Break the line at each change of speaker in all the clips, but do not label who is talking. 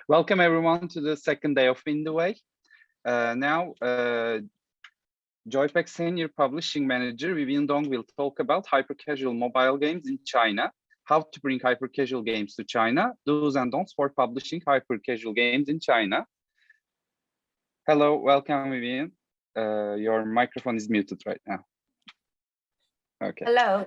Welcome everyone to the second day of Indieway. JoyPac Senior Publishing Manager Vivian Y.J will talk about hyper-casual mobile games in China, how to bring hyper-casual games to China, do's and don'ts for publishing hyper-casual games in China. Hello, welcome Vivian. Your microphone is muted right now. Okay.
Hello,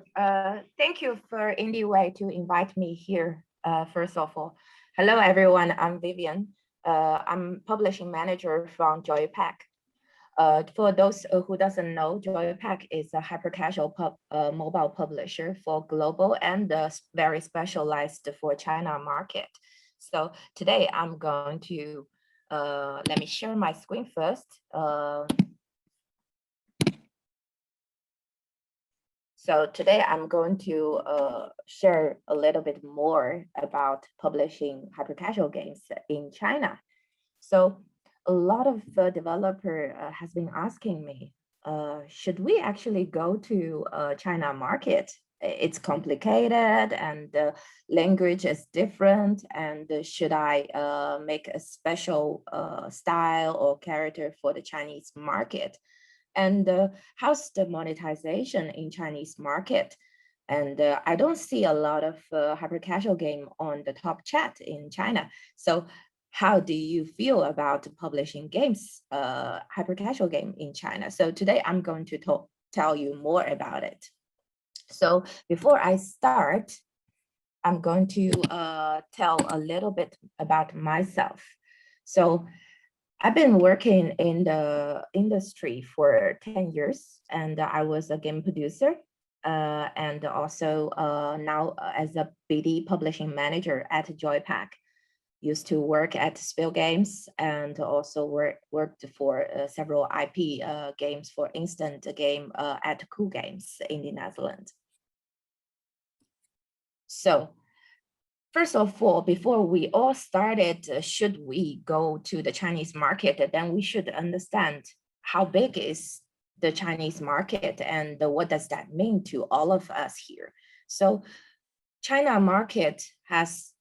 thank you for Indieway to invite me here, first of all. Hello everyone, I'm Vivian. I'm publishing manager from JoyPac. For those who doesn't know, JoyPac is a hyper-casual mobile publisher for global and very specialized for China market. So today I'm going to, let me share my screen first. So today I'm going to share a little bit more about publishing hyper-casual games in China. So a lot of developer has been asking me, should we actually go to China market? It's complicated and the language is different, and should I make a special style or character for the Chinese market? And how's the monetization in Chinese market? And I don't see a lot of hyper-casual game on the top chat in China. So how do you feel about publishing games, hyper-casual game in China? So today I'm going to tell you more about it. So before I start, I'm going to tell a little bit about myself. So I've been working in the industry for 10 years, and I was a game producer and also now as a BD publishing manager at JoyPac. Used to work at Spill Games and also worked for several IP games for instant game at Cool Games in the Netherlands. So first of all, before we all started, should we go to the Chinese market, then we should understand how big is the Chinese market and what does that mean to all of us here. So China market has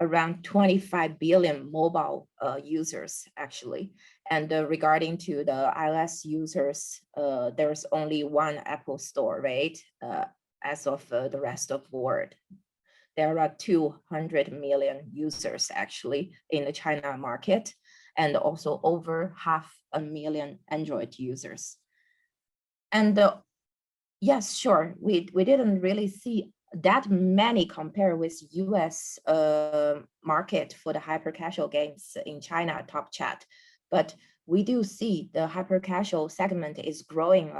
around 25 billion mobile users actually. And regarding to the iOS users, there's only one Apple store, right? As of the rest of the world. There are 200 million users actually in the China market, and also over 500,000 Android users. And yes, sure, we didn't really see that many compare with US market for the hyper-casual games in China top chat, but we do see the hyper-casual segment is growing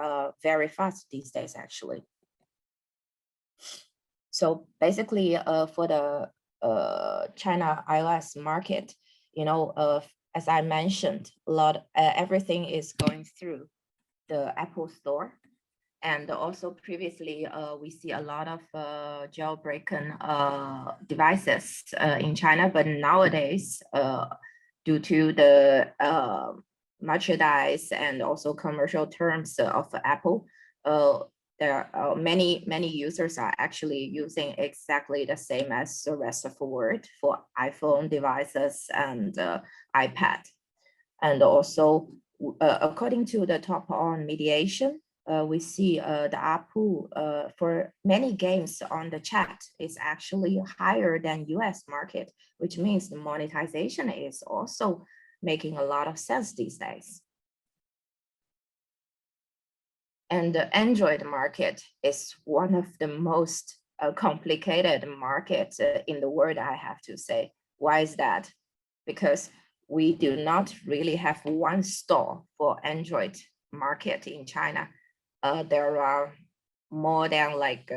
very fast these days actually. So basically, for the China iOS market, you know, as I mentioned, everything is going through the Apple Store, and also previously we see a lot of jailbroken devices in China, but nowadays, due to the merchandise and also commercial terms of Apple, there are many users are actually using exactly the same as the rest of the world for iPhone devices and iPad. And also, according to the top on mediation, we see the ARPU for many games on the chat is actually higher than US market, which means the monetization is also making a lot of sense these days. And the Android market is one of the most complicated markets in the world, I have to say. Why is that? Because we do not really have one store for Android market in China. There are more than like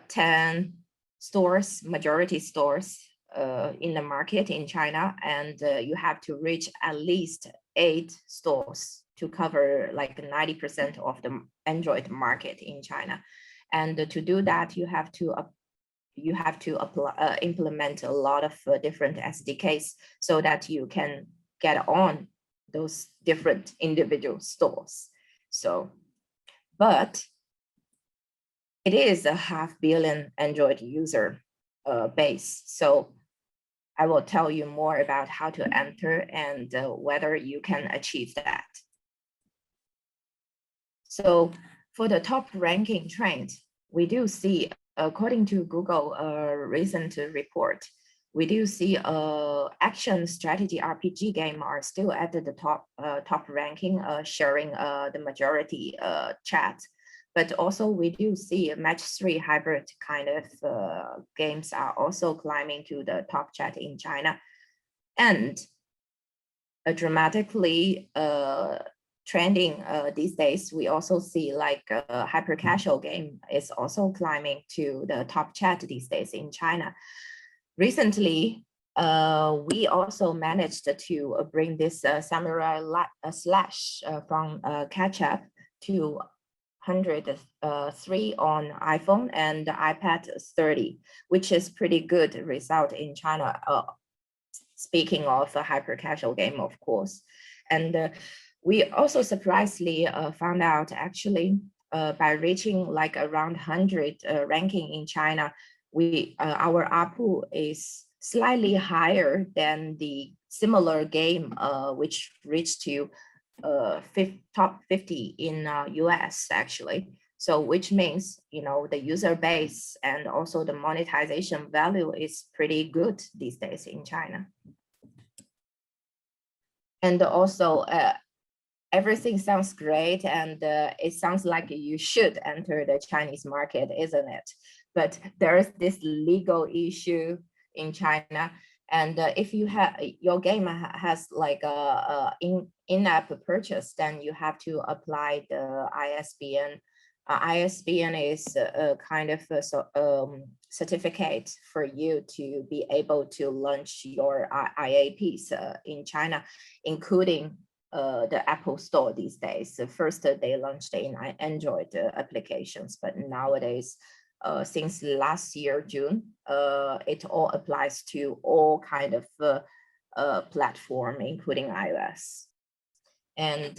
10 stores, majority stores in the market in China, and you have to reach at least 8 stores to cover like 90% of the Android market in China. And to do that, you have to implement a lot of different SDKs so that you can get on those different individual stores. So, but it is a 500 million Android user base. So I will tell you more about how to enter and whether you can achieve that. So for the top ranking trend, we do see, according to Google recent report, we do see action strategy RPG game are still at the top ranking, sharing the majority chat. But also we do see match 3 hybrid kind of games are also climbing to the top chat in China. And a dramatically trending these days, we also see like a hyper-casual game is also climbing to the top chat these days in China. Recently, we also managed to bring this Samurai Slash from Catch-Up to 103 on iPhone and iPad 30, which is pretty good result in China. Speaking of a hyper-casual game, of course. And we also surprisingly found out actually by reaching like around 100 ranking in China, our ARPU is slightly higher than the similar game which reached to top 50 in US actually. So which means, you know, the user base and also the monetization value is pretty good these days in China. And also everything sounds great, and it sounds like you should enter the Chinese market, isn't it? But there's this legal issue in China. And if you have your game has like a in-app purchase, then you have to apply the ISBN. ISBN is a kind of a certificate for you to be able to launch your IAPs in China, including the Apple Store these days. First, they launched in Android applications, but nowadays, since last year, June, it all applies to all kind of platform, including iOS. And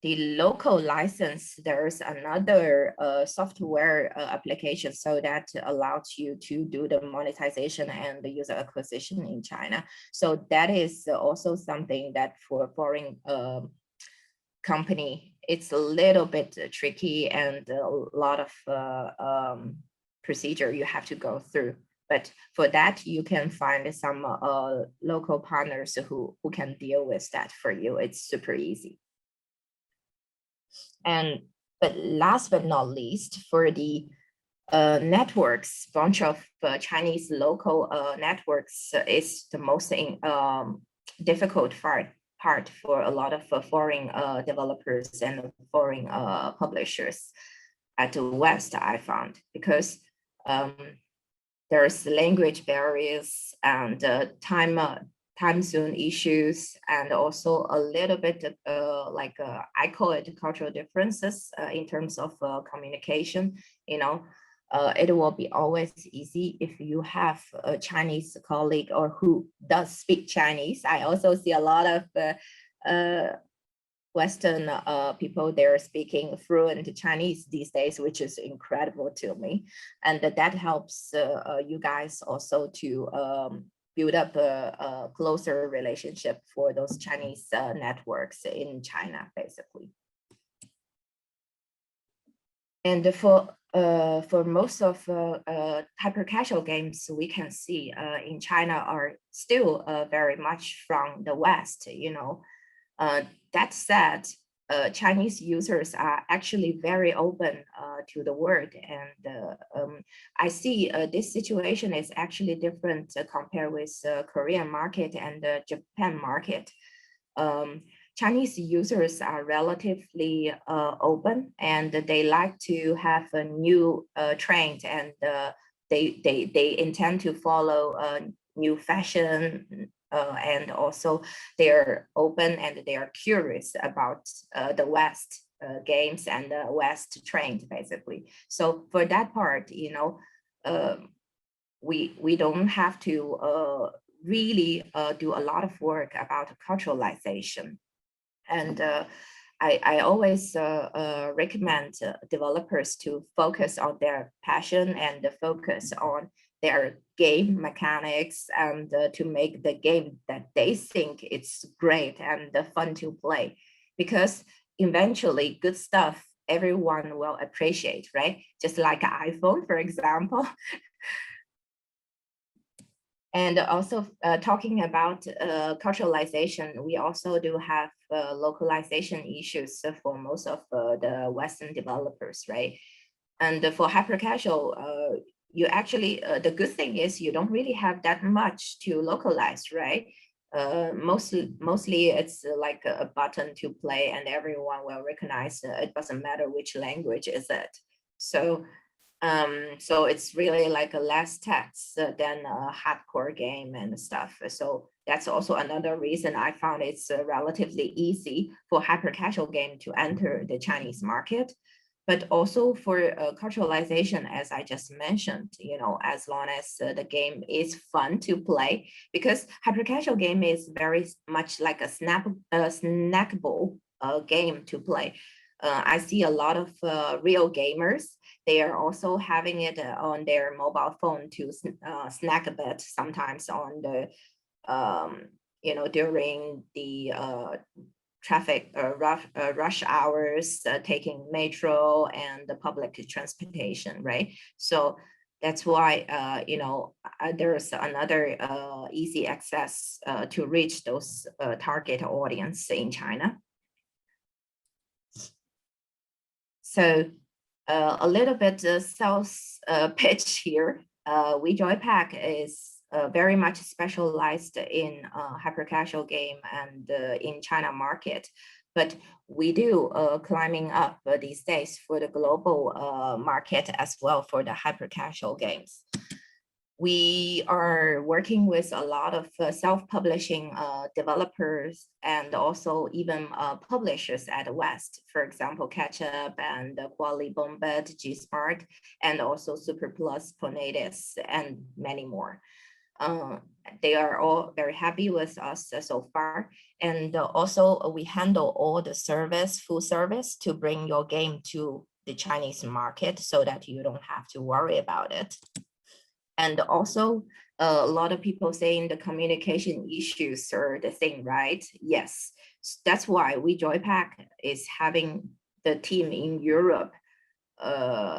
the local license, there's another software application so that allows you to do the monetization and the user acquisition in China. So that is also something that for foreign company, it's a little bit tricky and a lot of procedure you have to go through. But for that, you can find some local partners who can deal with that for you. It's super easy. But last but not least, for the networks, bunch of Chinese local networks is the most difficult part for a lot of foreign developers and foreign publishers at the West, I found, because there's language barriers and time zone issues, and also a little bit like I call it cultural differences in terms of communication. You know, it will be always easy if you have a Chinese colleague or who does speak Chinese. I also see a lot of Western people, they're speaking fluent Chinese these days, which is incredible to me. And that helps you guys also to build up a closer relationship for those Chinese networks in China, basically. And for most of hyper-casual games, we can see in China are still very much from the West, you know. That said, Chinese users are actually very open to the world, and I see this situation is actually different compared with Korean market and the Japan market. Chinese users are relatively open, and they like to have a new trend, and they intend to follow new fashion. And also they're open and they are curious about the West games and the West trend, basically. So for that part, you know, we don't have to really do a lot of work about culturalization. And I always recommend developers to focus on their passion and focus on their game mechanics and to make the game that they think it's great and fun to play, because eventually good stuff everyone will appreciate, right? Just like an iPhone, for example. And also talking about culturalization, we also do have localization issues for most of the Western developers, right? And for hyper-casual, you actually, the good thing is you don't really have that much to localize, right? Mostly it's like a button to play and everyone will recognize it doesn't matter which language is it. So it's really like a less text than a hardcore game and stuff. So that's also another reason I found it's relatively easy for hyper-casual game to enter the Chinese market. But also for culturalization, as I just mentioned, as long as the game is fun to play, because hyper-casual game is very much like a snackable game to play. I see a lot of real gamers. They are also having it on their mobile phone to snack a bit sometimes on the, during the traffic rush hours, taking metro and the public transportation, right? So that's why, there's another easy access to reach those target audience in China. So a little bit sales pitch here. JoyPac is very much specialized in hyper-casual game and in China market, but we do climbing up these days for the global market as well for the hyper-casual games. We are working with a lot of self-publishing developers and also even publishers at the West. For example, Ketchup and Quali Bombet, G-Smart, and also Super Plus, Ponitis, and many more. They are all very happy with us so far. And also we handle all the full service to bring your game to the Chinese market so that you don't have to worry about it. And also, a lot of people saying the communication issues are the thing, right? Yes, that's why JoyPac is having the team in Europe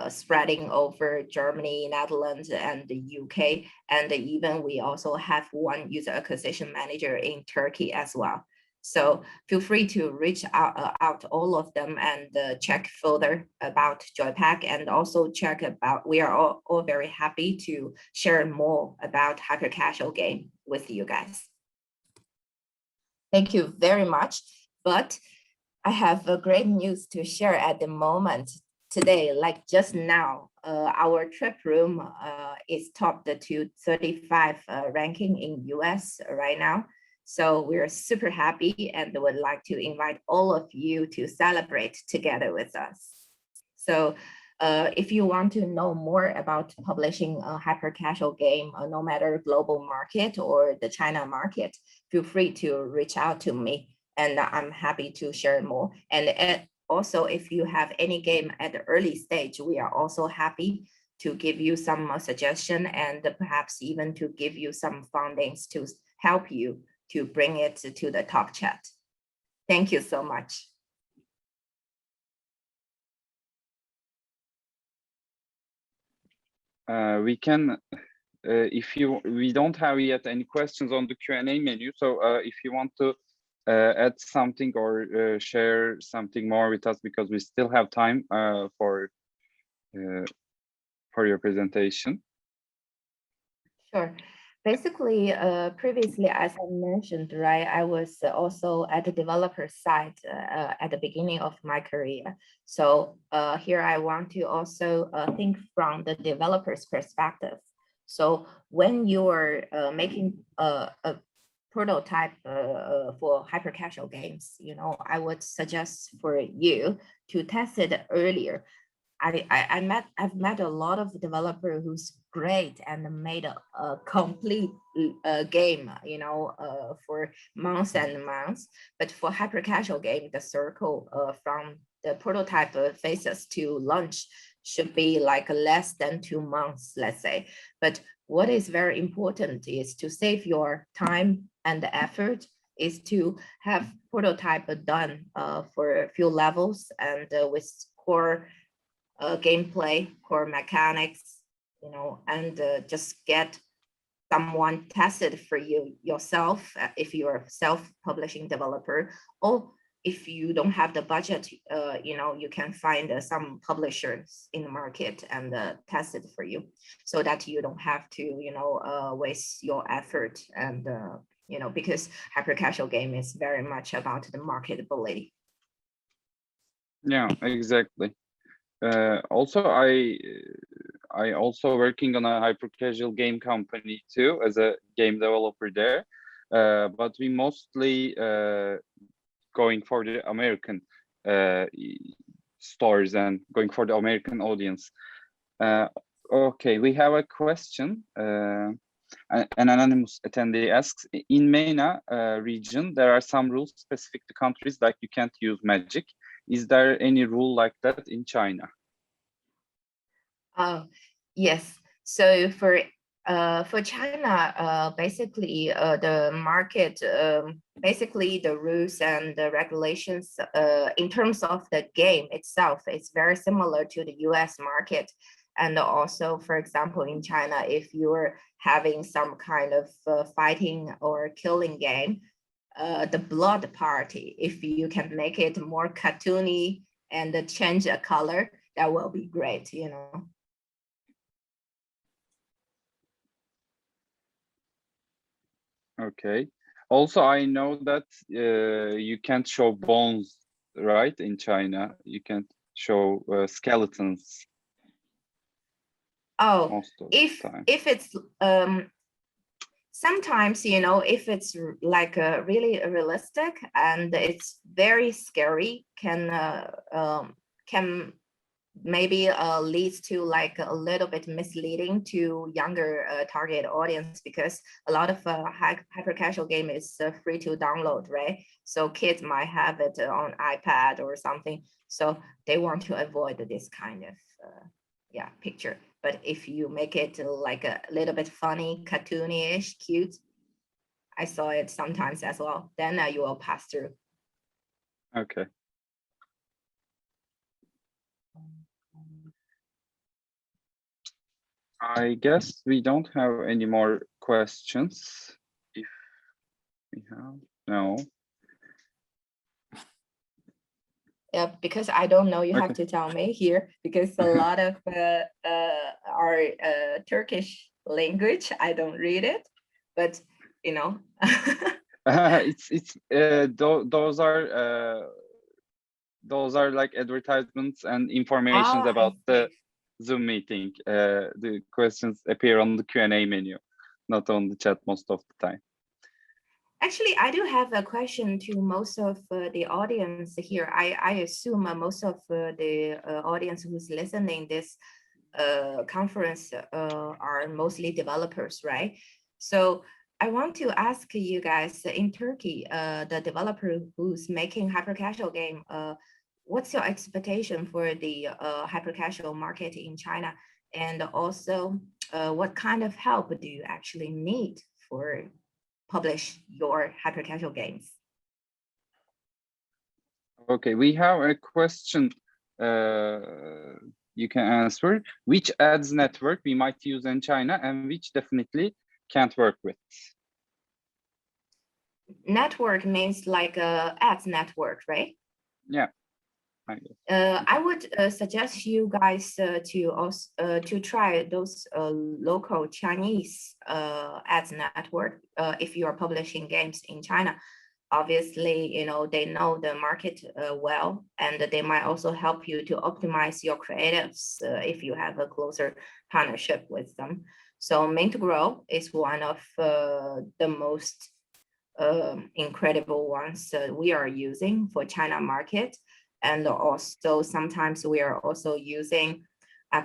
spreading over Germany, Netherlands, and the UK. And even we also have one user acquisition manager in Turkey as well. So feel free to reach out all of them and check further about JoyPac, and also check about, we are all very happy to share more about hyper-casual game with you guys. Thank you very much. But I have great news to share at the moment. Today, like just now, our trip room is topped to 35 ranking in US right now. So we're super happy and would like to invite all of you to celebrate together with us. So if you want to know more about publishing a hyper-casual game, no matter global market or the China market, feel free to reach out to me and I'm happy to share more. And also, if you have any game at the early stage, we are also happy to give you some suggestion and perhaps even to give you some fundings to help you to bring it to the top chat. Thank you so much.
We can, we don't have yet any questions on the Q&A menu. So if you want to add something or share something more with us, because we still have time for your presentation.
Sure. Basically, previously, as I mentioned, right, I was also at the developer side at the beginning of my career. So here I want to also think from the developer's perspective. So when you are making a prototype for hyper-casual games, I would suggest for you to test it earlier. I've met a lot of developer who's great and made a complete game, you know, for months and months. But for hyper casual game, the circle from the prototype phases to launch should be like less than 2 months, let's say. But what is very important is to save your time and the effort, is to have prototype done for a few levels and with core gameplay, core mechanics, you know, and just get someone tested for you yourself if you're a self-publishing developer, or if you don't have the budget, you know, you can find some publishers in the market and test it for you, so that you don't have to, you know, waste your effort and you know, because hyper casual game is very much about the marketability.
Yeah, exactly. Also, I also working on a hyper casual game company too as a game developer there, but we mostly going for the American stores and going for the American audience. Okay, we have a question. An anonymous attendee asks, in MENA region, there are some rules specific to countries, like you can't use magic. Is there any rule like that in China?
Yes. So for China, basically the market, basically the rules and the regulations in terms of the game itself, it's very similar to the US market. And also, for example, in China, if you're having some kind of fighting or killing game, the blood party, if you can make it more cartoony and change a color, that will be great, you know.
Okay. Also, I know that you can't show bones, right? In China, you can't show skeletons.
Oh, if it's sometimes, you know, if it's like really realistic and it's very scary, can maybe leads to like a little bit misleading to younger target audience, because a lot of hyper casual game is free to download, right? So kids might have it on iPad or something, so they want to avoid this kind of yeah, picture. But if you make it like a little bit funny, cartoony-ish, cute, I saw it sometimes as well, then you will pass through.
Okay. I guess we don't have any more questions. If we have, no.
Yeah, because I don't know, you have to tell me here, because a lot of our Turkish language, I don't read it, but you know.
Those are like advertisements and informations about the Zoom meeting. The questions appear on the Q&A menu, not on the chat most of the time.
Actually, I do have a question to most of the audience here. I assume most of the audience who's listening this conference are mostly developers, right? So I want to ask you guys, in Turkey, the developer who's making hyper casual game, what's your expectation for the hyper casual market in China? And also, what kind of help do you actually need for publish your hyper casual games?
Okay, we have a question you can answer. Which ads network we might use in China and which definitely can't work with?
Network means like a ads network, right?
Yeah.
I would suggest you guys to try those local Chinese ads network if you are publishing games in China. Obviously, you know, they know the market well, and they might also help you to optimize your creatives if you have a closer partnership with them. So Mint Grow is one of the most incredible ones we are using for China market. And also sometimes we are also using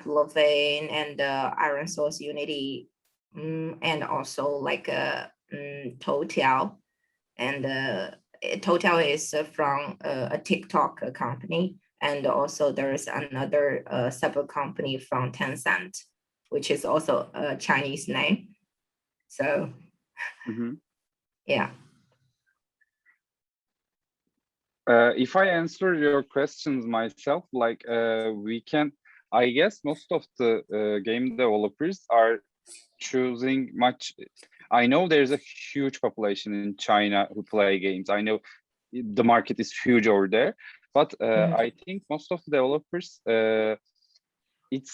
Localization and Iron Source Unity, and also like Total. And Total is from a TikTok company. And also there is another sub company from Tencent, which is also a Chinese name. So yeah.
If I answer your questions myself, like we can, I guess most of the game developers are choosing much. I know there's a huge population in China who play games. I know the market is huge over there, but I think most of the developers it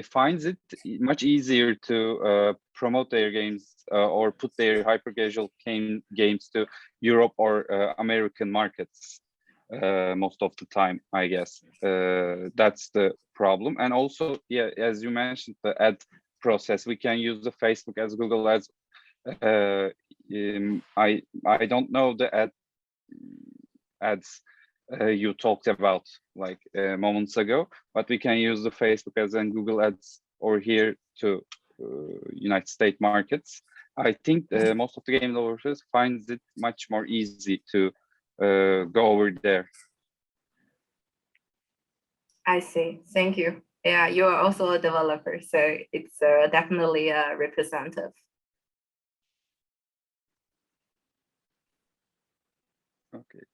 finds it much easier to promote their games or put their hyper-casual games to Europe or American markets most of the time, I guess. That's the problem. And also, yeah, as you mentioned, the ad process, we can use the Facebook as Google Ads. I don't know the ads you talked about like moments ago, but we can use the Facebook ads and Google Ads over here to United States markets. I think most of the game developers finds it much more easy to go over there.
I see. Thank you. Yeah, you are also a developer, so it's definitely representative.
Okay.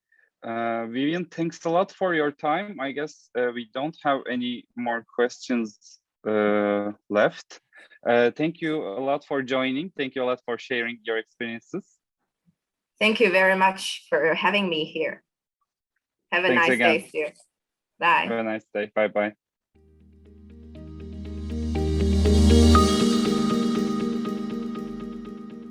Vivian, thanks a lot for your time. I guess we don't have any more questions left. Thank you a lot for joining. Thank you a lot for sharing your experiences.
Thank you very much for having me here. Have a nice day, Stu. Bye.
Have a nice day. Bye-bye.